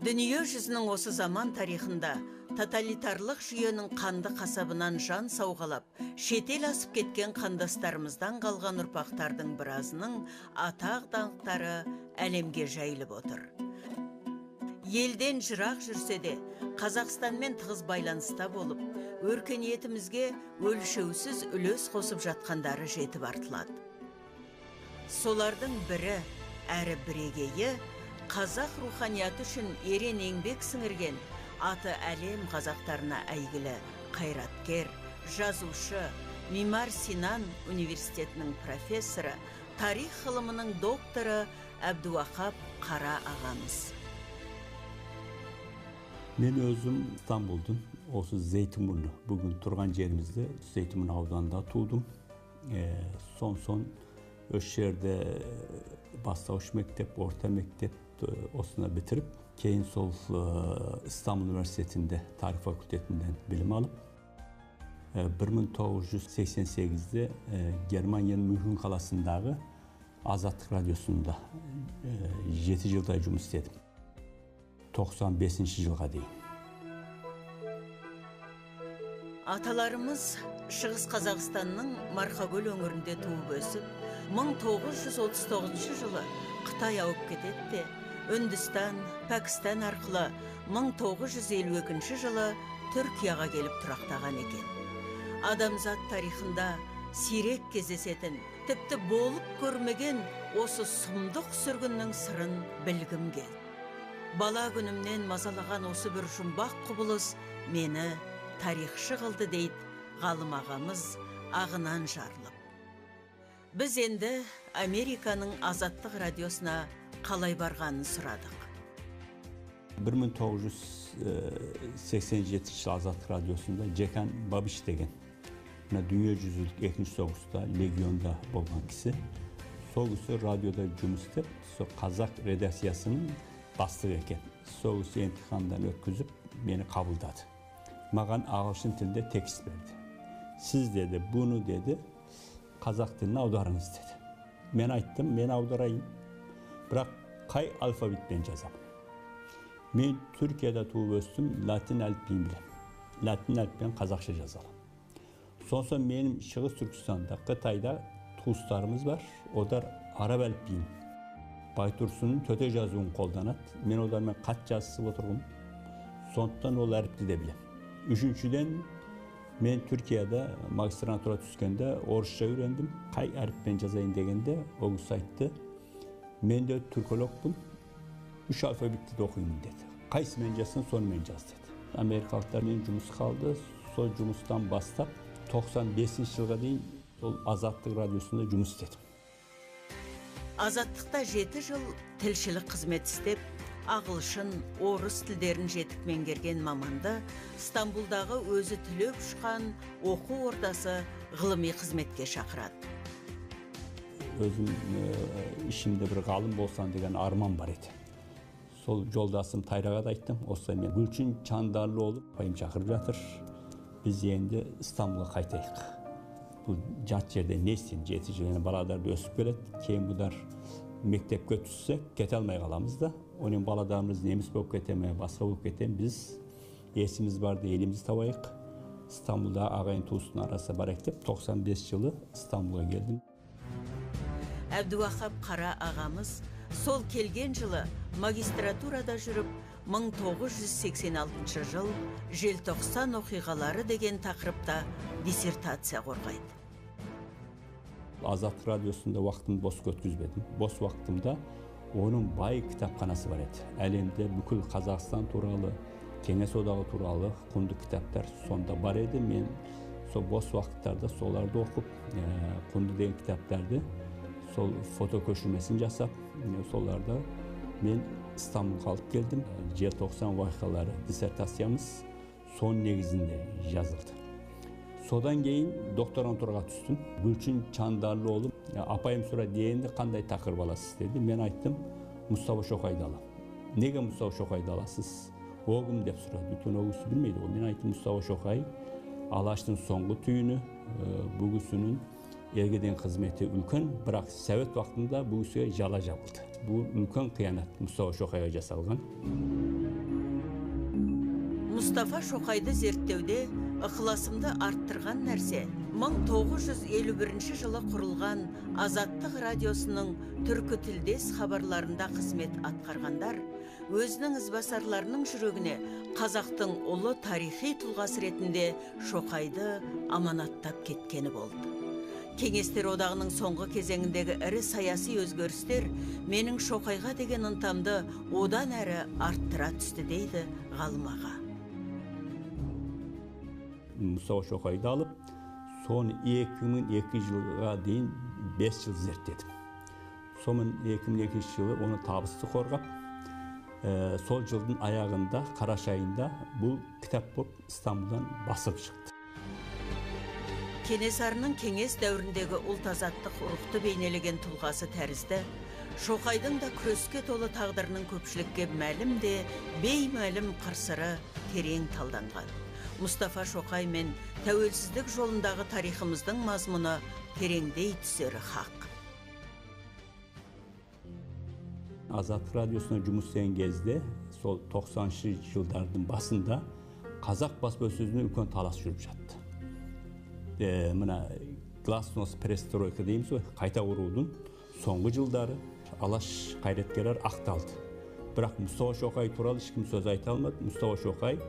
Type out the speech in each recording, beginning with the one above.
Дүние жүзінің осы заман тарихында тоталитарлық жүйенің қанды қасабынан жан сауғалап, шетел асып кеткен қандастарымыздан қалған ұрпақтардың біразының атақ даңқтары әлемге жайылып отыр. Елден жырақ жүрсе де, Қазақстанмен тығыз байланыста болып, өркениетімізге өлшеусіз үлес қосып жатқандары жетіп артылады. Солардың бірі әрі бірегейі қазақ руханияты үшін ерен еңбек сіңірген аты әлем қазақтарына әйгілі қайраткер, жазушы, Мимар Синан университетінің профессоры, тарих ғылымының докторы Әбдуақап Қара ағамыз. Мен өзім İstanbul'дың, осы Zeytinburnu, бүгін тұрған жерімізде Zeytinburnu ауданында тудым. Son өз жерде бастауыш мектеп, орта мектеп осыны бітіріп, кейін сол İstanbul Üniversitesi'nde тарих факультетінден білім алып, 1988'de Germanya'nın München қаласындағы Азаттық радиосында 7 жылдай жұмыс істедім. 95 жылға дейін. Аталарымыз Шығыс Қазақстанның Марқакөл өңірінде туып өсіп, 1939 жылы Қытай ауып кетеді, Үндістан, Пәкістан арқылы 1952 жылы Түркияға келіп тұрақтаған екен. Адамзат тарихында сирек кездесетін, тіпті болып көрмеген осы сұмдық сүргіннің сырын білгім келді. Бала күнімнен мазалаған осы бір жұмбақ құбылыс мені тарихшы қылды дейді ғалым ағамыз ағынан жарылып. Біз енді Американың Азаттық радиосына қалай барғанын сұрадық. 1987 жыл Азаттық радиосында Джекан Бабиш деген дүниежүзілік екінші соғыста легионда болған кісі. Сол кісі радиода жұмыс істеп, сол қазақ редакциясының бастығы екен. Сол кісі емтихандан өткізіп, мені қабылдады. Маған ағылшын тілінде текст берді. Сіз деді, бұны деді, қазақ тіліне аударыңыз деді. Мен айттым, мен аударайын. Бірақ қай алфавитпен жазамын? Мен Түркияда туып өстім, латин әліпбиін білемін. Латин әліпбиін қазақша жазалым. Сонсын менің Шығыс Түркістанда, Қытайда туыстарымыз бар, олар араб әліпбиін, Байтұрсынның төте жазуын қолданады. Мен олармен қат жазысып отырғым. Сондықтан ол әріпті де білем. Үшіншіден, мен Түркияда магистратура түскенде орысша үйрендім. Қай әріппен жазайын дегенде, ол кісі айтты, мен де түркологпын, 3 алфавитті де оқимын деді. Қайсымен жазсын, сонымен жаз деді. Америкалықтармен жұмыс қалды. Сол жұмыстан бастап 95 жылға дейін сол Азаттық радиосында жұмыс істедім. Азаттықта 7 жыл тілшілік қызмет істеп, ағылшын, орыс тілдерін жетік меңгерген маманды Стамбулдағы өзі түлеп ұшқан оқу ордасы ғылыми қызметке шақырады. Өзім ішімде бір ғалым болсан деген арман бар еді. Сол жолдасым Тайраға да айттым, осылай мен Гүлчин Чандарлы олып, апайым шақырып жатыр. Біз енді Стамбулға қайтайық. Бұл жат жерде не істейін, 7 жыл баладарды өсіп келеді. Кейін бұдар мектепке түссе, кете алмай қаламыз да. Оның баладарымыз неміс болып кетеме, басқа болып кетем. Біз есіміз барды, еліміз табайық. Стамбулда ағайын туыстың арасы бар деп 95 жылы Стамбулға келдім. Әбдуақап Қара ағамыз сол келген жылы магистратурада жүріп, 1986 жыл желтоқсан оқиғалары деген тақырыпта диссертация қорғайды. Азаттық радиосында уақытымды бос өткізбедім. Бос уақытымда оның бай кітапханасы бар еді. Әлемде бүкіл Қазақстан туралы, Кеңес одағы туралы құнды кітаптар сонда бар еді. Мен сол бос уақыттарда соларды оқып, құнды деген кітаптарды сол фотокөшірмесін жасап, соларда мен İstanbul'a алып келдім. Желтоқсан оқиғалары диссертациямыз сон негізінде жазылды. Содан кейін докторантураға түстім. Гүлчин Чандарлы олып, апайым сұрады, дегенде қандай тақырып аласыз деді. Мен айттым, Мұстафа Шоқайды алам. Неге Мұстафа Шоқайды аласыз? Оғым деп сұрады. Бүтін оғысы білмейді. Мен айттым, Мұстафа Шоқай Алаштың соңғы түйіні, бұл кісінің ергеден қызметі үлкен, бірақ Совет уақытында бұл кісіге жала жабылды. Бұл үлкен қиянат Мұстафа Шоқайға жасалған. Мұстафа Шоқайды зерттеуде ықыласымды арттырған нәрсе 1951 жылы құрылған Азаттық радиосының түркі тілдес хабарларында қызмет атқарғандар өзінің ізбасарларының жүрегіне қазақтың ұлы тарихи тұлғасы ретінде Шоқайды аманаттап кеткені болды. Кеңестер одағының соңғы кезеңіндегі ірі саяси өзгерістер менің Шоқайға деген ынтамды одан әрі арттыра түсті дейді ғалым аға. Мұстафа Шоқайды алып, соны 2002 жылға дейін 5 жыл зерттедім. Соның 2002 жылы оны табысты қорғап, сол жылдың аяғында, қараша айында бұл кітап болып Стамбулдан басып шықты. Кенесарының кеңес дәуіріндегі ұлт азаттық рухты бейнелеген тұлғасы тәрізді, Шоқайдың да күреске толы тағдырының көпшілікке мәлім де беймәлім қырсыры терең талданған. Мұстафа Шоқай мен тәуелсіздік жолындағы тарихымыздың мазмұны тереңдей түсері хақ. Азаттық радиосына жұмыс істеген кезде, сол 90-шы жылдардың басында қазақ баспасөзіне үлкен талас жүріп жатты. Мына гласност перестройка дейміз ғой, қайта құрудың соңғы жылдары алаш қайраткерлер ақталды. Бірақ Мұстафа Шоқай туралы ешкім сөз айта алмады. Мұстафа Шоқай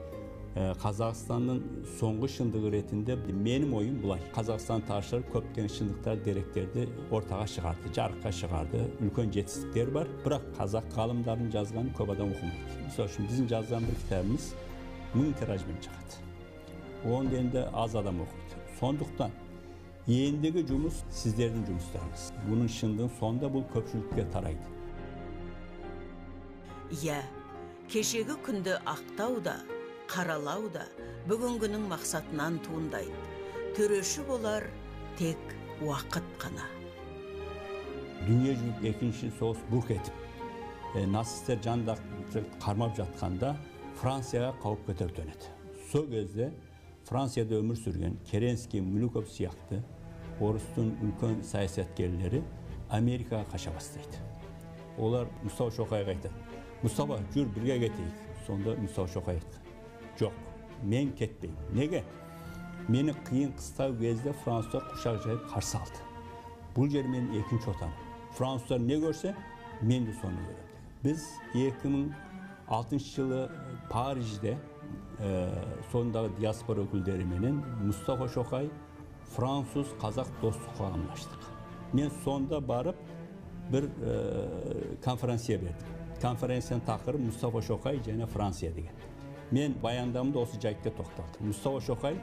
Қазақстанның соңғы шындығы ретінде менің ойым бұлай. Қазақстан тарихшылары көптеген шындықтар, деректерді ортаға шығарды, жарыққа шығарды, үлкен жетістіктер бар. Бірақ қазақ ғалымдарының жазғанын көп адам оқымайды. Мысалы үшін біздің жазған бір кітабымыз 1000 тиражбен шығады. Оны енді аз адам оқиды. Сондықтан ендігі жұмыс сіздердің жұмыстарыңыз. Бұның шындығын сонда бұл көпшілікке тарайды. Иә, кешегі күнді ақтауда, қаралауда бүгінгінің мақсатынан туындайды. Төреші болар тек уақыт қана. Дүниежүзілік екінші соғыс бұрқ етіп, нацистер жандарды қармап жатқанда Францияға қауіп көтеріп төнеді. Сол кезде Францияда өмір сүрген Керенский, Милюков сияқты орыстың үлкен саясаткерлері Америкаға қаша бастайды. Олар Мұстафа Шоқайға айтады: "Мұстафа, жүр бірге кетейік." Сонда Мұстафа Шоқай айтты: "Жоқ, мен кетпеймін. Неге? Мені қиын қыстау кезде француздар құшақ жайып қарсы алды. Бұл жер менің екінші отаным. Француздар не көрсе, мен де соны көремін." Біз 2006 жылы Парижде сондағы диаспора өкілдері менен Мұстафа Шоқай француз қазақ достық қоғамын аштық. Мен сонда барып бір конференция бердім. Конференцияның тақырыбы Мұстафа Шоқай және Франция деген. Мен баяндамамда осы жайтқа тоқталдым. Мұстафа Шоқай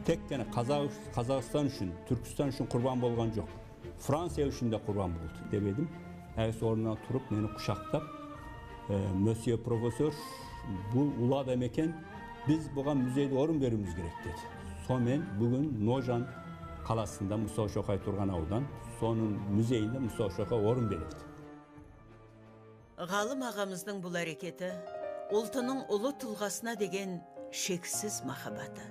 тек қана Қазақстан үшін, Түркістан үшін құрбан болған жоқ. Франция үшін де құрбан болды деп едім. Әгіс орнынан тұрып, мені құшақтап, "Мөсье профессор, бұл ұлы адам екен, біз бұған музейде орын беруіміз керек" деді. Сонымен бүгін Ножан қаласында Мұстафа Шоқай тұрған аудан, соның музейінде Мұстафа Шоқай орын берілді. Ғалым ағамыздың бұл әрекеті ұлтының ұлы тұлғасына деген шексіз махаббаты.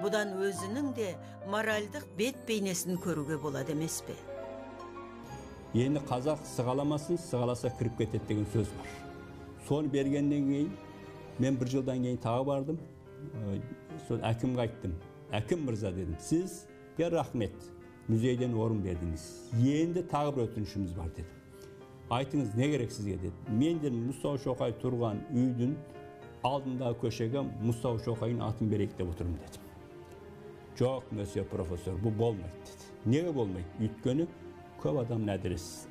Бұдан өзінің де моральдық бет бейнесін көруге болады емес пе? Енді қазақ сығаламасын, сығаласа кіріп кетеді деген сөз бар. Соны бергеннен кейін, мен бір жылдан кейін тағы бардым. Сол әкімге айттым: "Әкім мырза," дедім, "сізге рахмет, музейден орын бердіңіз. Енді тағы бір өтінішіміз бар," дедім. "Айтыңыз, не керек сізге?" деді. "Мен де Мұстафа Шоқай тұрған үйдің алдындағы көшеге Мұстафа Шоқайдың атын берейік деп отырмын," дедім. "Жоқ, мөсье профессор, бұл болмайды," деді. "Неге болмайды? Өйткені көп адам әдірес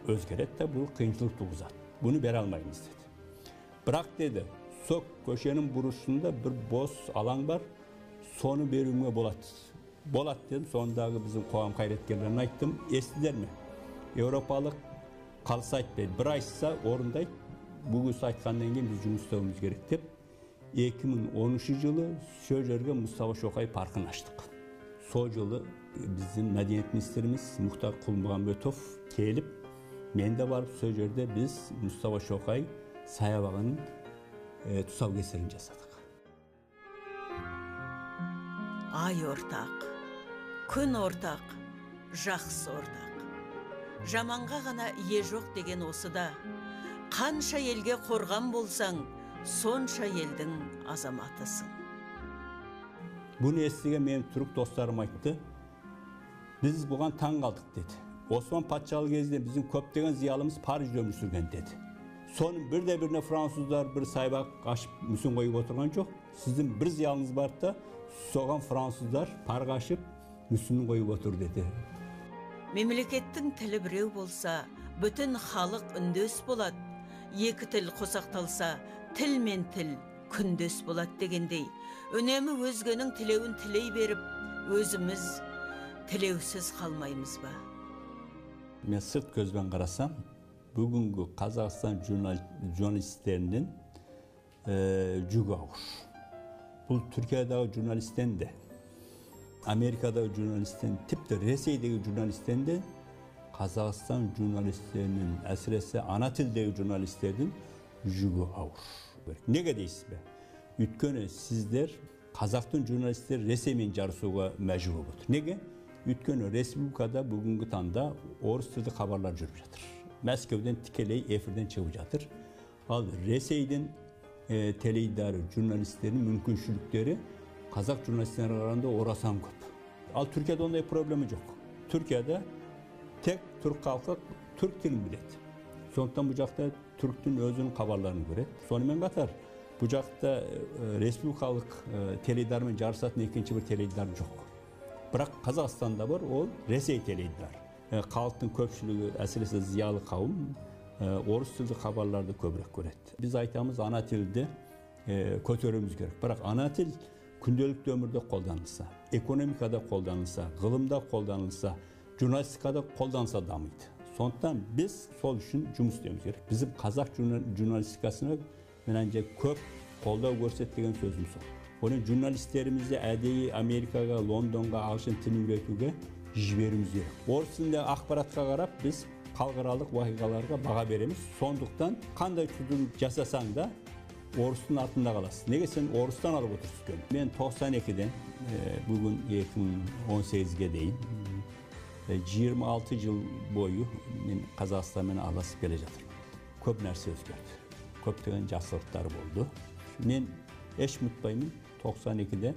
өзгереді де бұл қиыншылық туғызады. Бұны бере алмаймыз," деді. "Бірақ," деді, "сол көшенің бұрышында бір бос алаң бар, соны беруіме болады." "Болады," дедім. Сондағы біздің қоғам қайраткерлеріне айттым: "Естідер ме? Еуропалық қалысы айтпайды, бір айтса орындайды. Бүгін айтқаннан кейін біз жұмыс істеуіміз керек" деп 2013 жылы сол жерге Мұстафа Шоқай паркын аштық. Сол жылы біздің мәдениет министріміз Мұхтар Құл-Мұхамбетов келіп, мен де барып сол жерде біз Мұстафа Шоқай саябағының тұсаукесерін жасадық. Ай ортақ, күн ортақ, жақсы ортақ. Жаманға ғана ие жоқ деген осыда. Қанша елге қорған болсаң, сонша елдің азаматысың. Bunu estigen benim Türk dostlarım aytты. Biz бұған таң қалдық деді. Osman Patşalı кезінде bizim көптеген ziyalımız Paris'de ömür sürgen dedi. Sonun birine Fransızlar bir saybak açıp müsün koyup oturgan жоқ. Sizin bir ziyalınız var da soğan Fransızlar parga açıp müsünün koyup otur dedi. Мемлекеттің тілі біреу болса, бүтін халық үндөс болады. Екі тіл қосақталса, тіл мен тіл күндес болады дегендей. Үнемі өзгенің тілеуін тілей беріп, өзіміз тілеусіз қалмаймыз ба? Мен сырт көзбен қарасам, бүгінгі Қазақстан журналисттерінің жүгі ауыр. Бұл Türkiye'dегі jurnalistен де, Amerika'dagi jurnalistен, tipte Resey'deki jurnalistен de Қазақстан jurnalistlerinin, әсіресе ана тілдегі jurnalistlerin жүгі ауыр. Неге дейсіз бе? Өйткені сіздер қазақтың jurnalistleri Reseyмен жарысуға мәжбүр болып отыр. Неге? Өйткені республикада бүгінгі таңда орыс тілді хабарлар жүріп жатыр. Мәскеуден тікелей эфирден шығып жатыр. Ал Ресейден теледидары jurnalistlerin мүмкіншіліктері қазақ jurnalistlerine қарағанда орасан көп. Ал Türkiye'de onday problemi жоқ. Türkiye'de tek Türk halkı Türk тілін біледі. Сондықтан бұл жақта Türktің өзінің хабарларын көреді. Сонымен қатар бұл жақта республикалық теледидармен жарысатын екінші бір теледидар жоқ. Бірақ Қазақстанда бар, ол Ресей теледидары. Халықтың көпшілігі, әсіресе зиялы қауым, орыс тілді хабарларды көбірек көреді. Біз айтамыз, ана тілді көтеруіміз керек. Бірақ ана тіл күнделікті өмірде қолданылса, экономикада қолданылса, ғылымда қолданылса, журналистикада қолданылса дамиды. Сондықтан біз сол үшін жұмыс істеуіміз керек. Bizim қазақ журналистикасына меніңше көп қолдау көрсеткен сөзім сол. Оның журналисттерімізді әдейі Америкаға, Лондонға, ағылшын тілін үйретуге жіберуіміз керек. Орыс тілінде ақпаратқа қарап біз халықаралық уақиғаларға баға береміз. Сондықтан қандай түзілім жасасаң да орыстың артында қаласыз. Неге сен орыстан алып отырсың? Мен 92-ден бүгін 2018-ге дейін 26 жыл бойы мен Қазақстанмен араласып келе жатырмын. Көп нәрсе өзгерді. Көптеген жақсылықтар болды. Мен еш ұмытпаймын, 92-де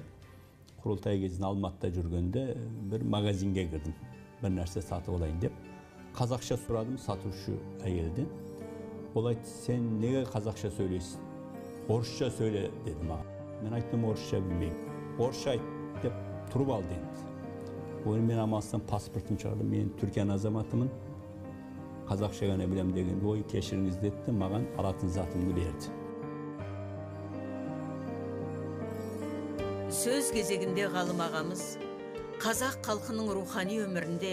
құрылтай кезінде Алматыда жүргенде бір магазинге кірдім. Бір нәрсе сатып алайын деп. Қазақша сұрадым сатушы әйелден. Ол айтты, сен неге қазақша сөйлейсің? Орысша сөйле деді маған. Мен айттым, орысша білмеймін. Орысша айт деп тұрып ал деді. Оны мен амалсыздан паспортын шығардым. Мен Түркияның азаматымын. Қазақша ғана білем деген ой кешіріңіз деді, маған алатын затымды берді. Сөз кезегінде ғалым ағамыз қазақ халқының рухани өмірінде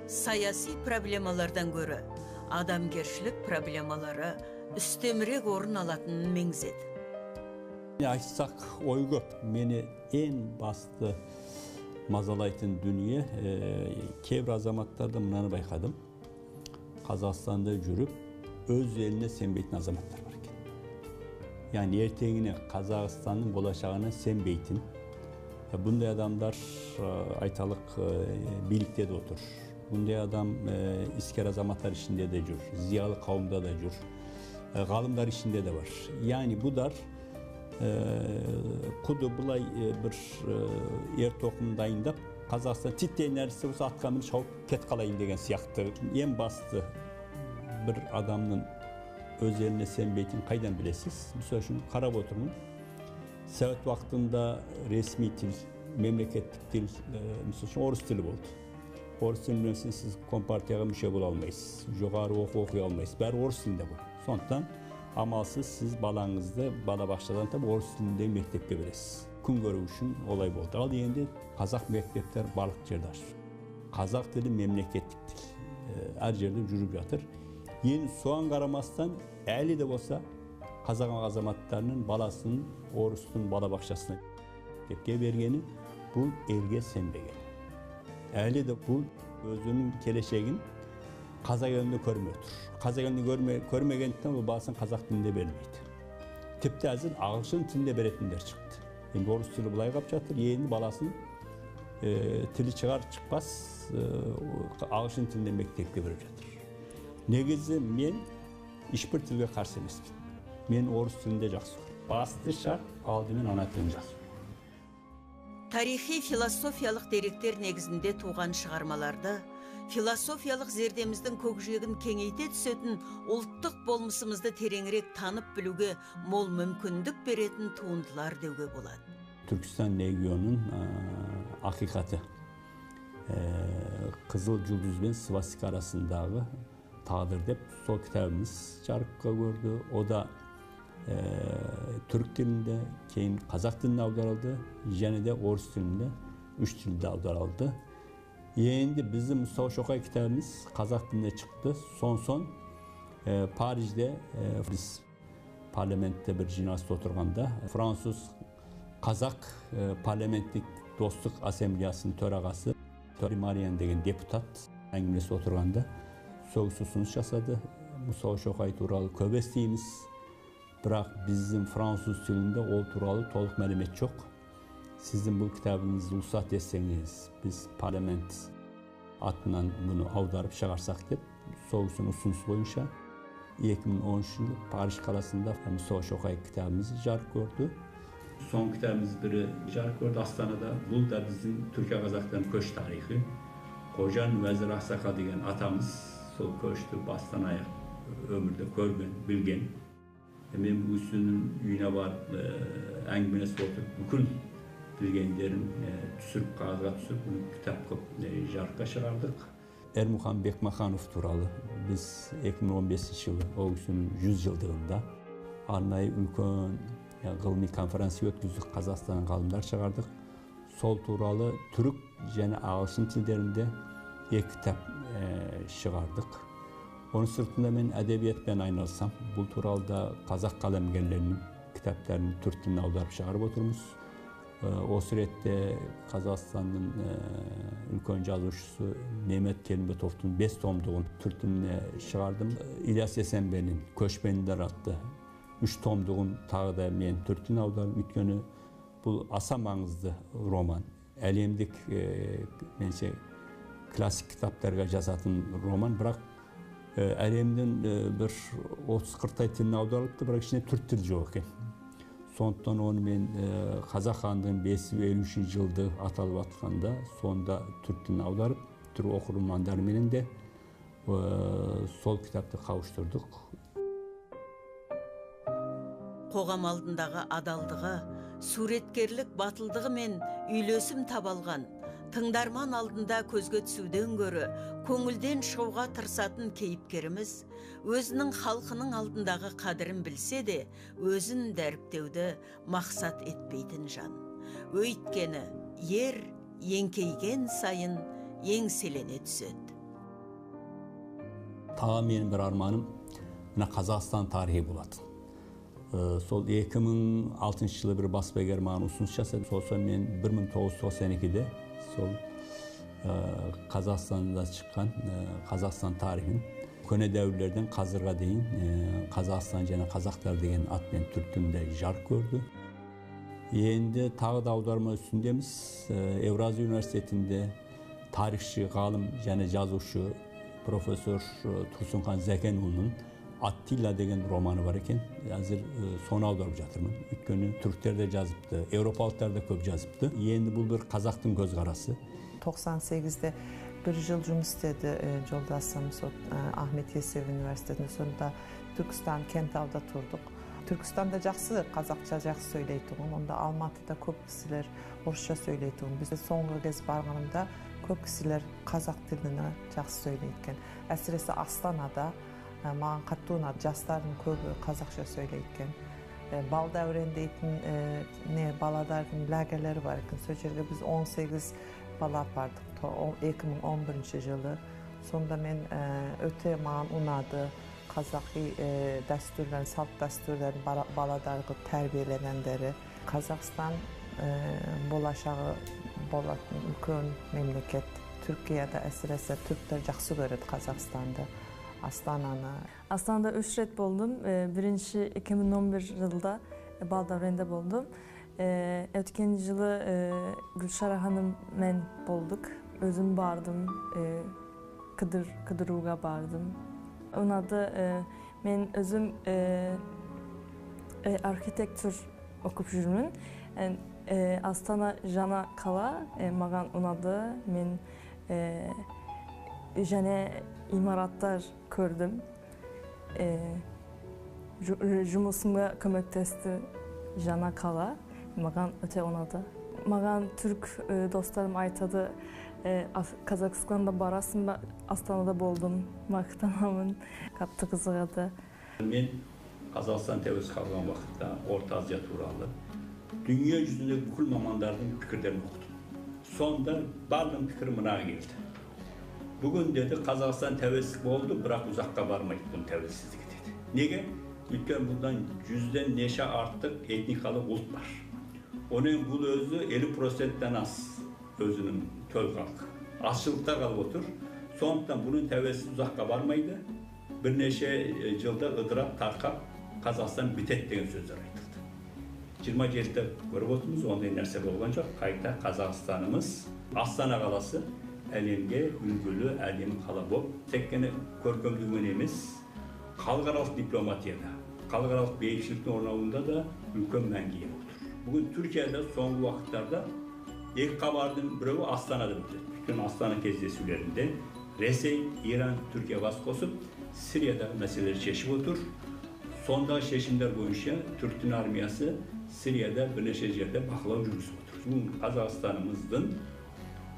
саяси проблемалардан көрі адамгершілік проблемалары үстемірек орын алатынын меңзеді. Айтсақ ой көп. Мені ең басты мазалайтын дүние кейбір азаматтарда мынаны байқадым. Қазақстанда жүріп, өз еліне сенбейтін азаматтар бар екен. Яғни ертеңіне Қазақстанның болашағына сенбейтін. Бұндай адамдар айталық билікте де отыр. Бұндай адам іскер азаматтар ішінде де жүр, зиялы қауымда да жүр, ғалымдар ішінде де бар. Яғни бұдар құды бұлай бір ер тоқым дайындап, Қазақстан титтей нәрсі болса атқа мініп шауып кет қалайын деген сияқты. Ең басты бір адамның өз еліне сенбейтін қайдан білесіз? Мысалы үшін қарап отырмын. Совет уақытында ресми тіл, мемлекеттік тіл, мысалы үшін орыс тілі болды. Орыс тілін білмесін сіз компартияға мүше бола алмайсыз, жоғары оқи алмайсыз. Бәрі орыс тілінде бұл. Сондықтан амалсыз сіз балаңызды бала бақшадан тап орыс тілінде мектепке бересіз. Күн көру үшін олай болды. Ал енді қазақ мектептер барлық жерде ашыр. Қазақ тілі мемлекеттік тіл. Әр жерде жүріп жатыр. Енді соған қарамастан әлі де болса қазақ азаматтарының баласын орыстың бала бақшасына мектепке бергені бұл елге сенбеген. Әлі де бұл өзінің келешегін қазақ елінде көрмей отыр. Қазақ елінде көрмегендіктен бұл баласын қазақ тілінде бермейді. Тіпті әзір ағылшын тілінде беретіндер шықты. Енді орыс тілі бұлай қап жатыр, енді баласын тілі шықпас ағылшын тілінде мектепке беріп жатыр. Негізі мен ешбір тілге қарсы емеспін. Мен орыс тілінде жақсы көрдім. Basты şart aldымен ана тілін жазу. Тарихи философиялық деректер негізінде туған шығармаларды, философиялық зердеміздің көкжиегін кеңейте түсетін ұлттық болмысымызды тереңірек танып білуге мол мүмкіндік беретін туындылар деуге болады. Түркістан легионының ақиқаты. Қызыл жұлдыз бен свастика арасындағы тағдыр деп сол кітабымыз жарыққа көрді. О да түрік тілінде, кейін қазақ тіліне аударылды, және де орыс тілінде 3 тілде аударылды. Енді біздің Мұстафа Шоқай кітабымыз қазақ тілінде шықты. Son Парижде біз парламентте бір жиналыста отырғанда Француз қазақ парламенттік достық ассамблеясының төрағасы Тори Мариан деген депутат әңгімелесіп отырғанда сол ұсыныс жасады. Мұстафа Шоқай туралы көп естиміз, бірақ біздің француз тілінде ол туралы толық мәлімет жоқ. Сіздің бұл кітабыңызды рұқсат етсеңіз, біз парламент атынан бұны аударып шығарсақ деп, сол ұсыныс бойынша 2013 жылы Париж қаласында Мұстафа Шоқай кітабымыз жарық көрді. Son kitabımız biri жарық көрді Астанада. Бұл да біздің Түркия қазақтан көш тарихы. Қожан Уәзір Ақсақа деген атамыз сол көшті бастан аяқ өмірде көрген, білген. Мен бұл кісінің үйіне барып әңгімелесіп отырып, бүкіл білгендерін түсіріп, қағазға түсіріп, бұл кітап қылып жарыққа шығардық. Ермұхан Бекмаханов туралы біз 2015 жылы ол кісінің 100 жылдығында арнайы үлкен ғылыми конференция өткіздік, Қазақстан ғалымдар шығардық. Сол туралы түрік және ағылшын тілдерінде 2 кітап шығардық. Оның сыртында мен әдебиетпен айналсам, бұл туралы да қазақ қаламгерлерінің кітаптарын түрік тіліне аударып шығарып отырмыз. Осы ретте Қазақстанның үлкен жазушысы Мемет Келімбетовтың 5 томдығын түрік тіліне шығардым. İlyas Esenben'in Көшпенділер атты 3 томдығын тағы да мен түрік тіліне аудардым. Өйткені бұл аса маңызды роман. Әлемдік менше классик кітаптарға жазатын роман, бірақ әлемдің бір 30-40 тіліне аударылыпты, бірақ ішінде түрік тілі жоқ екен. Сондықтан оны мен қазақ хандығының 553 жылды аталып атқанда, сонда түрік тіліне аударып, түрік оқырмандарымен де сол кітапты қауыштырдық. Қоғам алдындағы адалдығы, суреткерлік батылдығы мен үйлесім табалған, тыңдарман алдында көзге түсуден көрі, көңілден шығуға тырысатын кейіпкеріміз, өзінің халқының алдындағы қадірін білсе де, өзін дәріптеуді мақсат етпейтін жан. Өйткені ер еңкейген сайын еңселене түседі. Тағы менің бір арманым Қазақстан тарихи болады. Сол 2006 жылы бір баспагер маған ұсыныс жасады. Сосын мен 1992-де сол Қазақстанда шыққан Қазақстан тарихын көне дәуірлерден қазірға дейін Қазақстан және қазақтар деген атпен түрік тілінде жарық көрді. Енді тағы да аударма үстіндеміз. Евразия университетінде тарихшы, ғалым және жазушы профессор Тұрсынхан Зәкенұлының Attila деген романы бар екен. Әзір соны аударып жатырмын. Өйткені түріктер де жазыпты, еуропалықтар да көп жазыпты. Енді бұл бір қазақтың көзқарасы. 98-де bir жыл жұмыс істеді жолдасым Ахмет Есев университетінде. Сонда Түркістан Кентауда тұрдық. Түркістанда жақсы қазақша жақсы сөйлейтін. Онда Алматыда көп кісілер орысша сөйлейтін. Біз соңғы кез барғанымда көп кісілер қазақ тілін жақсы сөйлейткен. Әсіресе Астанада маған қатты ұнады. Жастардың көбі қазақша сөйлейткен. Балдәурен дейтін баладардың лагерлері бар екен. Сол жерге біз 18 бала апардық 2011 жылы. Сонда мен өте маған ұнады қазақи дәстүрлерін, салт дәстүрлерін баладарға тәрбиеленендері. Қазақстан болашағы болатын үлкен мемлекет. Түркияда әсіресе түріктер жақсы көреді Қазақстанды. Астанада 3 рет болдum. Birinci 2011 жылда Балдавренде болдum. Ötken жылы Gülşara Hanım men bolduk. Özüm bardım. Kıdırığa bardım. Onun adı men özüm Arxitектür okup жүрмін. Астана жаңа қала маған ұнады. Мен және имараттар көрдім. Жұмысымға көмектесті жаңа қала. Маған өте ұнады. Маған түрк достарым айтады, Қазақстанда барасың ба? Астанада болдым, мақтанамын, қатты қызығады. Мен Қазақстан тәуелсіз қалған уақытта Орта Азия туралы dünya yüzünde бүкіл мамандардың пікірлерін оқыдым. Сонда барлық пікір мынаға келді. Бүгін деді Қазақстан тәуелсіз болды, бірақ ұзаққа бармайды бұл тәуелсіздігі деді. Неге? Өйткені бұдан 100-ден неше артық этникалық ұлт бар. Оның бұл өзі 50%-тен аз өзінің төл халқы. Азшылықта қалып отыр. Сондықтан бұның тәуелсіз ұзаққа бармайды. Бірнеше жылда ыдырап, тарқап, Қазақстан бітет деген сөздер айтылды. 27-те көріп отырмыз, ондай нәрсе болған жоқ. Қайта Қазақстанымыз, Астана қаласы әлемге үлгілі әлем қала болып, тек қана көркемдігімен емес, халықаралық дипломатияда, халықаралық бейбітшіліктің орнауында да үлкен мәнге ие отыр. Бүгін Түркияда соңғы уақыттарда екі хабардың біреуі Астанада өтеді. Bütün Астана кездесулерінде Ресей, Иран, Түркия бас қосып, Сириядағы мәселелерді шешіп отыр. Сондағы шешімдер бойынша Түріктің армиясы Сирияда бірнеше жерде бақылау жүргізіп отыр. Бүгін Қазақстанымыздың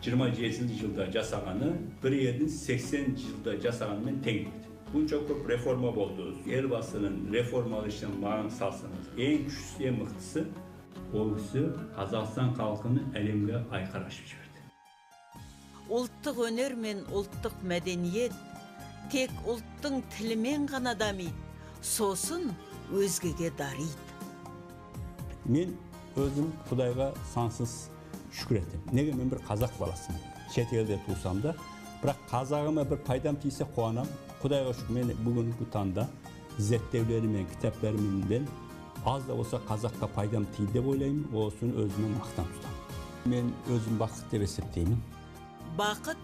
27 жылда жасағаны бір елдің 80 жылда жасағанымен тең еді. Bunca көп реформа болды. Елбасының реформалы işten маған салсаңыз, ең күштісі, ең мықтысы ол кісі Қазақстан халқını әлемге айқара ашып жіберді. Ұлттық өнер мен ұлттық мәдениет тек ұлттың тілімен ғана дамиды, сосын өзгеге дариды. Мен өзім Құдайға сансыз шүкір етем. Неге мен бір қазақ баласымын. Шет елде тусам да, бірақ қазағыма бір пайдам тисе қуанам. Құдайға шүкір, мен бүгінгі таңда зерттеулеріммен, кітаптарыммен аз да болса қазаққа пайдам тиді деп ойлаймын, осын өзімнің мақтан тұтамын. Мен өзім бақыт деп есептеймін. Бақыт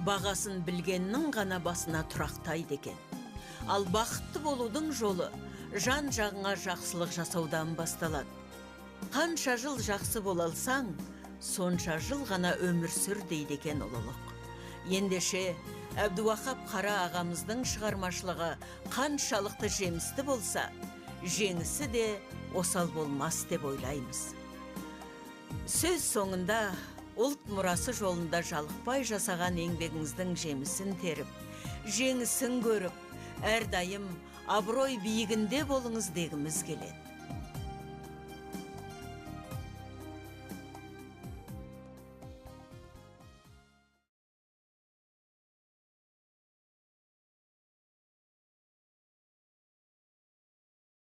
бағасын білгеннің ғана басына тұрақтайды екен. Ал бақытты болудың жолы жан жағыңа жақсылық жасаудан басталады. Қанша жыл жақсы бола алсаң, сонша жыл ғана өмір сүр дейді екен ұлылық. Ендеше Әбдуахап Қара ағамыздың шығармашылығы қаншалықты жемісті болса, жеңісі де осал болмас деп ойлаймыз. Сөз соңында ұлт мұрасы жолында жалықпай жасаған еңбегіңіздің жемісін теріп, жеңісін көріп, әрдайым абырой биігінде болыңыз дегіміз келеді.